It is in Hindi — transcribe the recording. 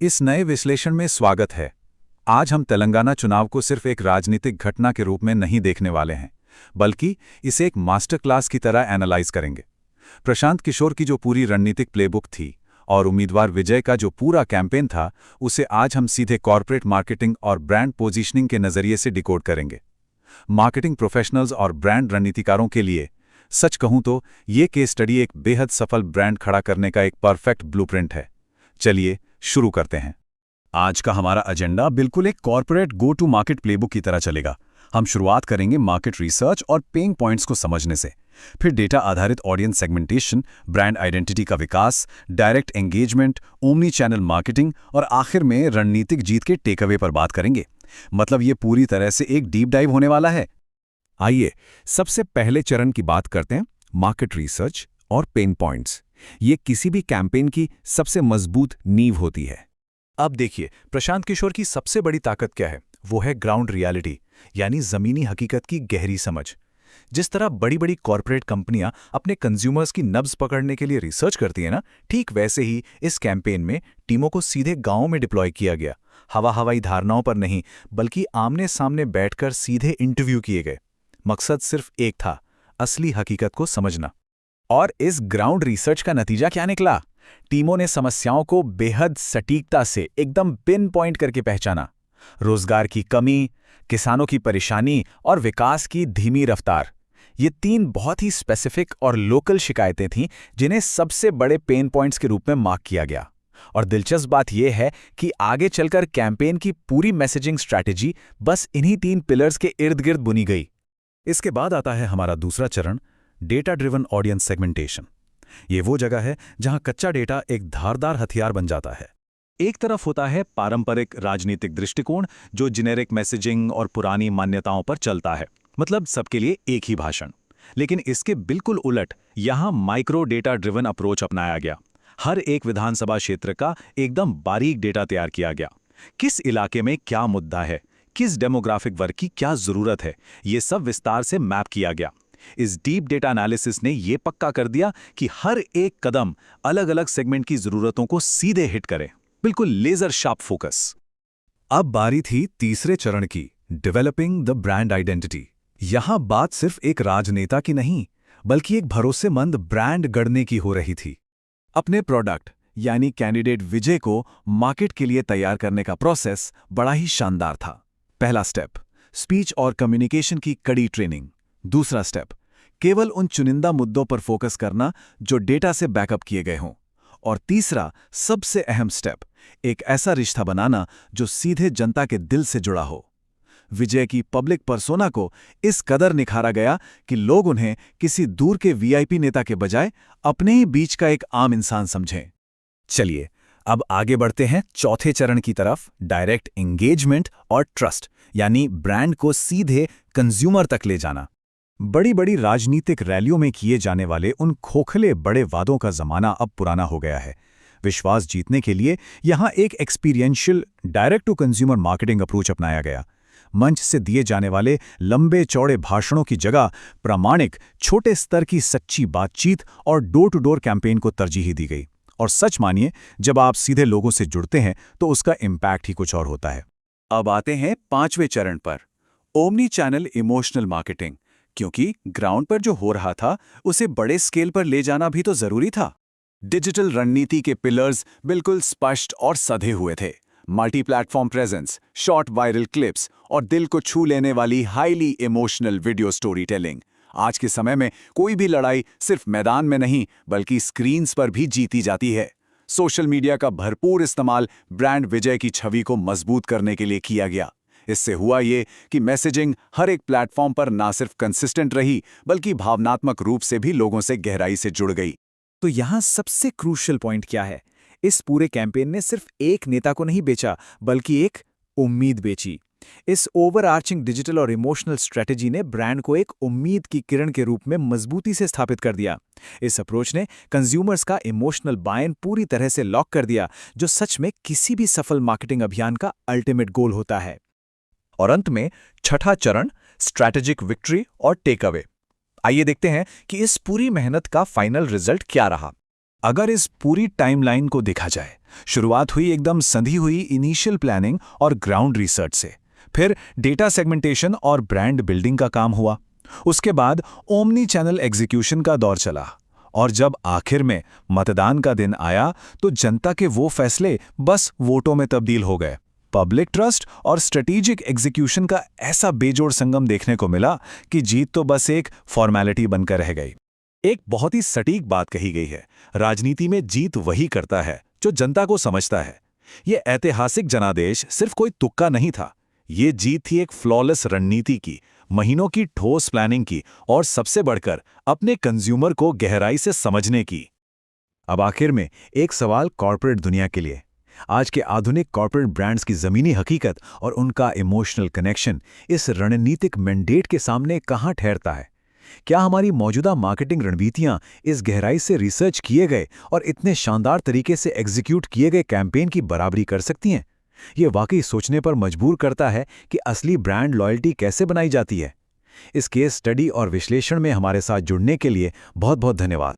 इस नए विश्लेषण में स्वागत है। आज हम तेलंगाना चुनाव को सिर्फ एक राजनीतिक घटना के रूप में नहीं देखने वाले हैं, बल्कि इसे एक मास्टर क्लास की तरह एनालाइज करेंगे। प्रशांत किशोर की जो पूरी रणनीतिक प्लेबुक थी और उम्मीदवार विजय का जो पूरा कैंपेन था, उसे आज हम सीधे कॉर्पोरेट मार्केटिंग और ब्रांड पोजीशनिंग के नजरिए से डिकोड करेंगे। मार्केटिंग प्रोफेशनल्स और ब्रांड रणनीतिकारों के लिए सच कहूं तो ये केस स्टडी एक बेहद सफल ब्रांड खड़ा करने का एक परफेक्ट ब्लूप्रिंट है। चलिए शुरू करते हैं। आज का हमारा एजेंडा बिल्कुल एक corporate go to market playbook की तरह चलेगा। हम शुरुआत करेंगे मार्केट रिसर्च और पेइंग पॉइंट्स को समझने से, फिर डेटा आधारित ऑडियंस सेगमेंटेशन, ब्रांड आइडेंटिटी का विकास, direct engagement, omnichannel marketing और आखिर में रणनीतिक जीत के टेकअवे पर बात करेंगे। मतलब ये पूरी तरह से एक डीप डाइव होने वाला है। आइए सबसे पहले चरण की बात करते हैं, मार्केट रिसर्च और पेन पॉइंट्स। ये किसी भी कैंपेन की सबसे मजबूत नींव होती है। अब देखिए, प्रशांत किशोर की सबसे बड़ी ताकत क्या है? वो है ग्राउंड रियलिटी, यानी जमीनी हकीकत की गहरी समझ। जिस तरह बड़ी बड़ी कॉर्पोरेट कंपनियां अपने कंज्यूमर्स की नब्ज पकड़ने के लिए रिसर्च करती हैं ना, ठीक वैसे ही इस कैंपेन में टीमों को सीधे गांवों में डिप्लॉय किया गया। हवाई धारणाओं पर नहीं, बल्कि आमने सामने बैठकर सीधे इंटरव्यू किए गए। मकसद सिर्फ एक था, असली हकीकत को समझना। और इस ग्राउंड रिसर्च का नतीजा क्या निकला? टीमों ने समस्याओं को बेहद सटीकता से एकदम पिन पॉइंट करके पहचाना। रोजगार की कमी, किसानों की परेशानी और विकास की धीमी रफ्तार, ये तीन बहुत ही स्पेसिफिक और लोकल शिकायतें थीं जिन्हें सबसे बड़े पेन पॉइंट्स के रूप में मार्क किया गया। और दिलचस्प बात यह है कि आगे चलकर कैंपेन की पूरी मैसेजिंग स्ट्रैटेजी बस इन्हीं तीन पिलर्स के इर्द गिर्द बुनी गई। इसके बाद आता है हमारा दूसरा चरण, डेटा ड्रिवन ऑडियंस सेगमेंटेशन। ये वो जगह है जहां कच्चा डेटा एक धारदार हथियार बन जाता है। एक तरफ होता है पारंपरिक राजनीतिक दृष्टिकोण जो जेनेरिक मैसेजिंग और पुरानी मान्यताओं पर चलता है, मतलब सबके लिए एक ही भाषण। लेकिन इसके बिल्कुल उलट यहां माइक्रो डेटा ड्रिवन अप्रोच अपनाया गया। हर एक विधानसभा क्षेत्र का एकदम बारीक डेटा तैयार किया गया। किस इलाके में क्या मुद्दा है, किस डेमोग्राफिक वर्ग की क्या जरूरत है, ये सब विस्तार से मैप किया गया। इस डीप डेटा एनालिसिस ने यह पक्का कर दिया कि हर एक कदम अलग अलग सेगमेंट की जरूरतों को सीधे हिट करे, बिल्कुल लेजर शार्प फोकस। अब बारी थी तीसरे चरण की, डेवलपिंग द ब्रांड आइडेंटिटी। यहां बात सिर्फ एक राजनेता की नहीं, बल्कि एक भरोसेमंद ब्रांड गढ़ने की हो रही थी। अपने प्रोडक्ट यानी कैंडिडेट विजय को मार्केट के लिए तैयार करने का प्रोसेस बड़ा ही शानदार था। पहला स्टेप, स्पीच और कम्युनिकेशन की कड़ी ट्रेनिंग। दूसरा स्टेप, केवल उन चुनिंदा मुद्दों पर फोकस करना जो डेटा से बैकअप किए गए हों। और तीसरा, सबसे अहम स्टेप, एक ऐसा रिश्ता बनाना जो सीधे जनता के दिल से जुड़ा हो। विजय की पब्लिक पर्सोना को इस कदर निखारा गया कि लोग उन्हें किसी दूर के वीआईपी नेता के बजाय अपने ही बीच का एक आम इंसान समझें। चलिए अब आगे बढ़ते हैं चौथे चरण की तरफ, डायरेक्ट एंगेजमेंट और ट्रस्ट, यानी ब्रांड को सीधे कंज्यूमर तक ले जाना। बड़ी बड़ी राजनीतिक रैलियों में किए जाने वाले उन खोखले बड़े वादों का जमाना अब पुराना हो गया है। विश्वास जीतने के लिए यहां एक experiential direct to consumer marketing approach अपनाया गया। मंच से दिए जाने वाले लंबे चौड़े भाषणों की जगह प्रामाणिक छोटे स्तर की सच्ची बातचीत और डोर टू डोर कैंपेन को तरजीह दी गई। और सच मानिए, जब आप सीधे लोगों से जुड़ते हैं तो उसका इम्पैक्ट ही कुछ और होता है। अब आते हैं पांचवें चरण पर, ओमनी चैनल इमोशनल मार्केटिंग। क्योंकि ग्राउंड पर जो हो रहा था उसे बड़े स्केल पर ले जाना भी तो जरूरी था। डिजिटल रणनीति के पिलर्स बिल्कुल स्पष्ट और सधे हुए थे। Multi platform presence, short viral clips और दिल को छू लेने वाली highly emotional video story telling. आज के समय में कोई भी लड़ाई सिर्फ मैदान में नहीं, बल्कि स्क्रीन्स पर भी जीती जाती है। सोशल मीडिया का भरपूर इस्तेमाल ब्रांड विजय की छवि को मजबूत करने के लिए किया गया। इससे हुआ ये कि मैसेजिंग हर एक प्लेटफॉर्म पर ना सिर्फ कंसिस्टेंट रही, बल्कि भावनात्मक रूप से भी लोगों से गहराई से जुड़ गई। तो यहाँ सबसे क्रूशियल पॉइंट क्या है? इस पूरे कैंपेन ने सिर्फ एक नेता को नहीं बेचा, बल्कि एक उम्मीद बेची। इस ओवरआर्चिंग डिजिटल और इमोशनल स्ट्रेटेजी ने ब्रांड को एक उम्मीद की किरण के रूप में मजबूती से स्थापित कर दिया। इस अप्रोच ने कंज्यूमर्स का इमोशनल बायन पूरी तरह से लॉक कर दिया, जो सच में किसी भी सफल मार्केटिंग अभियान का अल्टीमेट गोल होता है। और अंत में छठा चरण, स्ट्रैटेजिक विक्ट्री और टेक अवे। आइए देखते हैं कि इस पूरी मेहनत का फाइनल रिजल्ट क्या रहा। अगर इस पूरी टाइमलाइन को देखा जाए शुरुआत हुई एकदम संधी हुई इनिशियल प्लानिंग और ग्राउंड रिसर्च से। फिर डेटा सेगमेंटेशन और ब्रांड बिल्डिंग का काम हुआ। उसके बाद ओमनी चैनल एग्जीक्यूशन का दौर चला। और जब आखिर में मतदान का दिन आया तो जनता के वो फैसले बस वोटों में तब्दील हो गए। पब्लिक ट्रस्ट और स्ट्रेटेजिक एग्जीक्यूशन का ऐसा बेजोड़ संगम देखने को मिला कि जीत तो बस एक फॉर्मेलिटी बनकर रह गई। एक बहुत ही सटीक बात कही गई है, राजनीति में जीत वही करता है जो जनता को समझता है। ये ऐतिहासिक जनादेश सिर्फ कोई तुक्का नहीं था, ये जीत थी एक फ्लॉलेस रणनीति की, महीनों की ठोस प्लानिंग की और सबसे बढ़कर अपने कंज्यूमर को गहराई से समझने की। अब आखिर में एक सवाल कॉर्पोरेट दुनिया के लिए। आज के आधुनिक कॉर्पोरेट ब्रांड्स की ज़मीनी हकीकत और उनका इमोशनल कनेक्शन इस रणनीतिक मैंडेट के सामने कहाँ ठहरता है? क्या हमारी मौजूदा मार्केटिंग रणनीतियां इस गहराई से रिसर्च किए गए और इतने शानदार तरीके से एग्जीक्यूट किए गए कैंपेन की बराबरी कर सकती हैं? ये वाकई सोचने पर मजबूर करता है कि असली ब्रांड लॉयल्टी कैसे बनाई जाती है। इस केस स्टडी और विश्लेषण में हमारे साथ जुड़ने के लिए बहुत बहुत धन्यवाद।